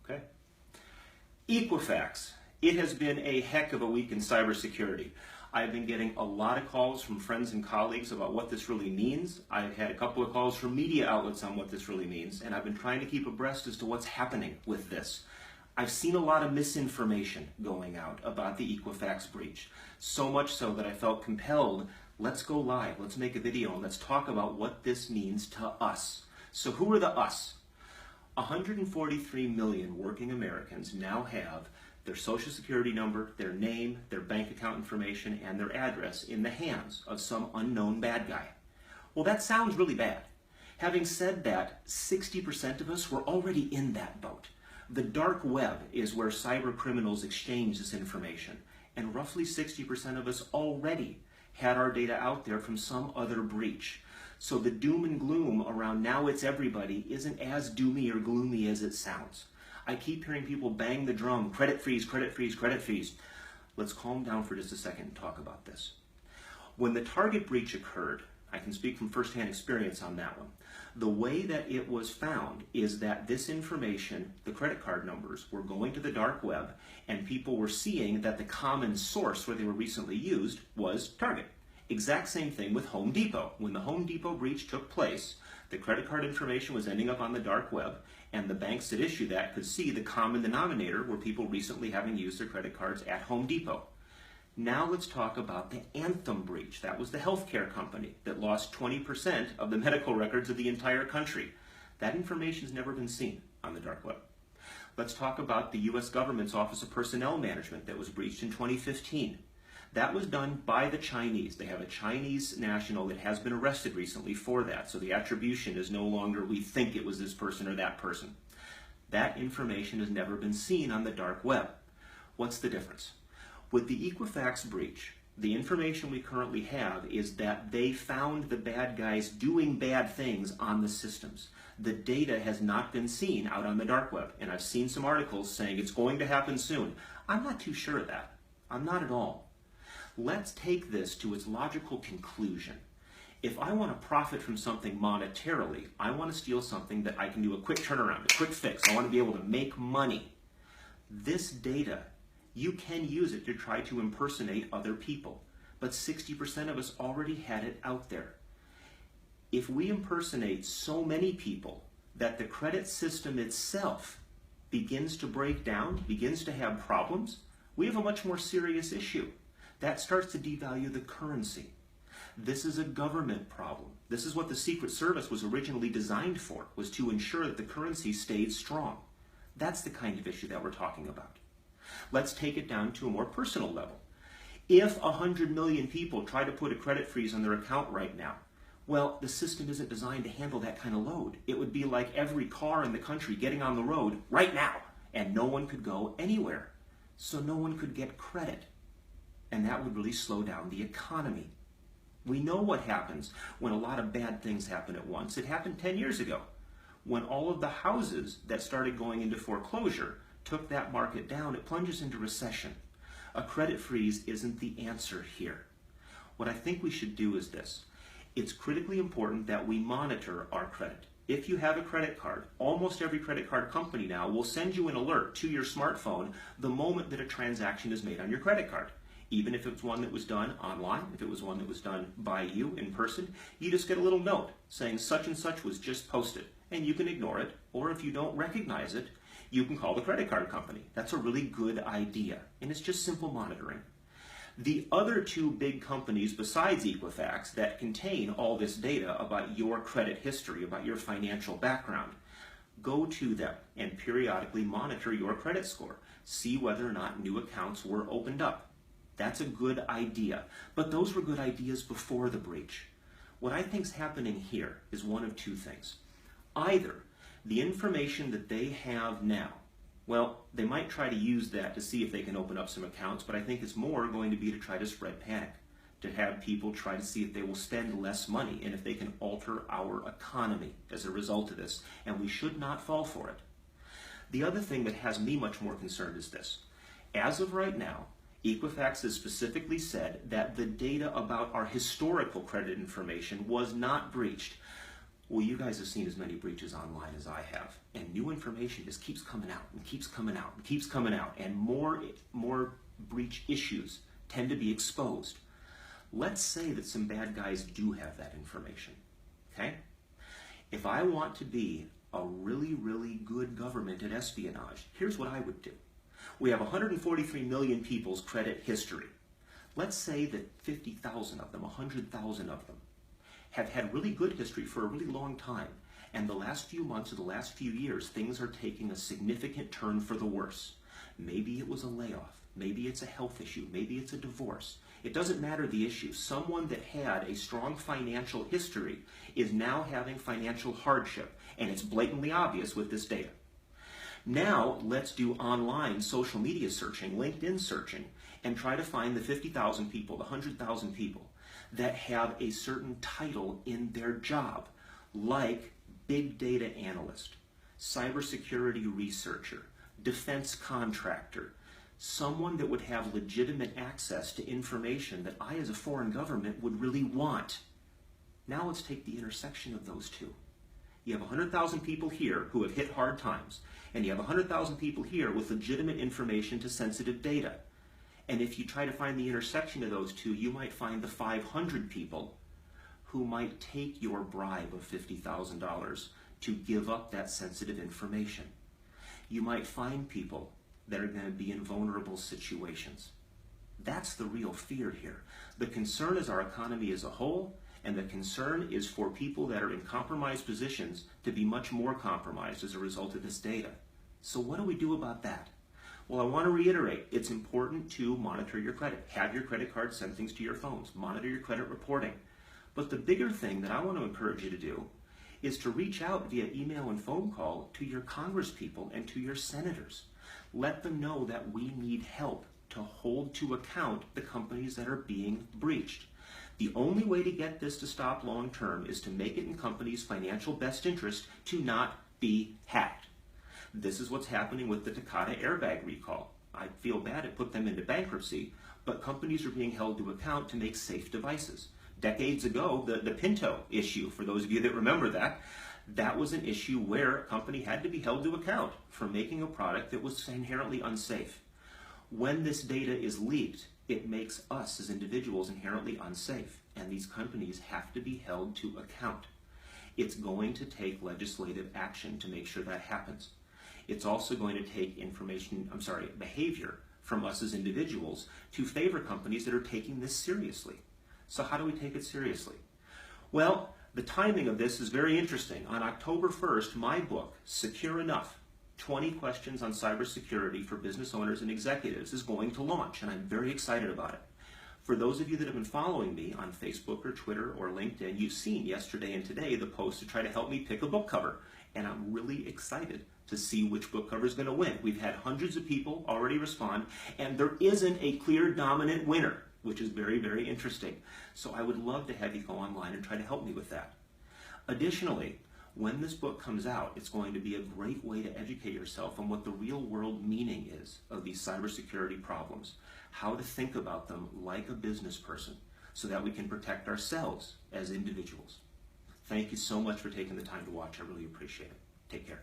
Okay. Equifax. It has been a heck of a week in cybersecurity. I've been getting a lot of calls from friends and colleagues about what this really means. I've had a couple of calls from media outlets on what this really means, and I've been trying to keep abreast as to what's happening with this. I've seen a lot of misinformation going out about the Equifax breach, so much so that I felt compelled, let's go live, let's make a video, and let's talk about what this means to us. So who are the us? 143 million working Americans now have their social security number, their name, their bank account information, and their address in the hands of some unknown bad guy. Well, that sounds really bad. Having said that, 60% of us were already in that boat. The dark web is where cyber criminals exchange this information, and roughly 60% of us already had our data out there from some other breach. So the doom and gloom around now it's everybody isn't as doomy or gloomy as it sounds. I keep hearing people bang the drum, credit freeze, credit freeze, credit freeze. Let's calm down for just a second and talk about this. When the Target breach occurred, I can speak from firsthand experience on that one. The way that it was found is that this information, the credit card numbers, were going to the dark web, and people were seeing that the common source where they were recently used was Target. Exact same thing with Home Depot. When the Home Depot breach took place, the credit card information was ending up on the dark web, and the banks that issue that could see the common denominator were people recently having used their credit cards at Home Depot. Now let's talk about the Anthem breach. That was the healthcare company that lost 20% of the medical records of the entire country. That information's never been seen on the dark web. Let's talk about the U.S. government's Office of Personnel Management that was breached in 2015. That was done by the Chinese. They have a Chinese national that has been arrested recently for that. So the attribution is no longer we think it was this person or that person. That information has never been seen on the dark web. What's the difference? With the Equifax breach, the information we currently have is that they found the bad guys doing bad things on the systems. The data has not been seen out on the dark web. And I've seen some articles saying it's going to happen soon. I'm not too sure of that. I'm not at all. Let's take this to its logical conclusion. If I want to profit from something monetarily, I want to steal something that I can do a quick turnaround, a quick fix. I want to be able to make money. This data, you can use it to try to impersonate other people, but 60% of us already had it out there. If we impersonate so many people that the credit system itself begins to break down, begins to have problems, we have a much more serious issue. That starts to devalue the currency. This is a government problem. This is what the Secret Service was originally designed for, was to ensure that the currency stayed strong. That's the kind of issue that we're talking about. Let's take it down to a more personal level. If 100 million people try to put a credit freeze on their account right now, well, the system isn't designed to handle that kind of load. It would be like every car in the country getting on the road right now, and no one could go anywhere. So no one could get credit. And that would really slow down the economy. We know what happens when a lot of bad things happen at once. It happened 10 years ago when all of the houses that started going into foreclosure took that market down. It plunges into recession. A credit freeze isn't the answer here. What I think we should do is this. It's critically important that we monitor our credit. If you have a credit card, almost every credit card company now will send you an alert to your smartphone the moment that a transaction is made on your credit card. Even if it's one that was done online, if it was one that was done by you in person, you just get a little note saying such and such was just posted. And you can ignore it, or if you don't recognize it, you can call the credit card company. That's a really good idea, and it's just simple monitoring. The other two big companies besides Equifax that contain all this data about your credit history, about your financial background, go to them and periodically monitor your credit score. See whether or not new accounts were opened up. That's a good idea. But those were good ideas before the breach. What I think's happening here is one of two things. Either the information that they have now, well, they might try to use that to see if they can open up some accounts, but I think it's more going to be to try to spread panic, to have people try to see if they will spend less money and if they can alter our economy as a result of this, and we should not fall for it. The other thing that has me much more concerned is this. As of right now, Equifax has specifically said that the data about our historical credit information was not breached. Well, you guys have seen as many breaches online as I have. and new information just keeps coming out and keeps coming out and keeps coming out, and more breach issues tend to be exposed. Let's say that some bad guys do have that information, okay? If I want to be a really, really good government at espionage, here's what I would do. We have 143 million people's credit history. Let's say that 50,000 of them, 100,000 of them, have had really good history for a really long time, and the last few months or the last few years, things are taking a significant turn for the worse. Maybe it was a layoff, maybe it's a health issue, maybe it's a divorce. It doesn't matter the issue. Someone that had a strong financial history is now having financial hardship, and it's blatantly obvious with this data. Now, let's do online social media searching, LinkedIn searching, and try to find the 50,000 people, the 100,000 people that have a certain title in their job, like big data analyst, cybersecurity researcher, defense contractor, someone that would have legitimate access to information that I as a foreign government would really want. Now let's take the intersection of those two. You have 100,000 people here who have hit hard times, and you have 100,000 people here with legitimate information to sensitive data. And if you try to find the intersection of those two, you might find the 500 people who might take your bribe of $50,000 to give up that sensitive information. You might find people that are going to be in vulnerable situations. That's the real fear here. The concern is our economy as a whole, and the concern is for people that are in compromised positions to be much more compromised as a result of this data. So what do we do about that? Well, I want to reiterate, it's important to monitor your credit. Have your credit card send things to your phones. Monitor your credit reporting. But the bigger thing that I want to encourage you to do is to reach out via email and phone call to your congresspeople and to your senators. Let them know that we need help to hold to account the companies that are being breached. The only way to get this to stop long term is to make it in companies' financial best interest to not be hacked. This is what's happening with the Takata airbag recall. I feel bad it put them into bankruptcy, but companies are being held to account to make safe devices. Decades ago, the Pinto issue, for those of you that remember that was an issue where a company had to be held to account for making a product that was inherently unsafe. When this data is leaked, it makes us as individuals inherently unsafe, and these companies have to be held to account. It's going to take legislative action to make sure that happens. It's also going to take behavior from us as individuals to favor companies that are taking this seriously. So how do we take it seriously? Well, the timing of this is very interesting. On October 1st, my book, Secure Enough, 20 Questions on Cybersecurity for Business Owners and Executives, is going to launch, and I'm very excited about it. For those of you that have been following me on Facebook or Twitter or LinkedIn, you've seen yesterday and today the post to try to help me pick a book cover, and I'm really excited to see which book cover is going to win. We've had hundreds of people already respond, and there isn't a clear dominant winner, which is very, very interesting. So I would love to have you go online and try to help me with that. Additionally, when this book comes out, it's going to be a great way to educate yourself on what the real world meaning is of these cybersecurity problems, how to think about them like a business person so that we can protect ourselves as individuals. Thank you so much for taking the time to watch. I really appreciate it. Take care.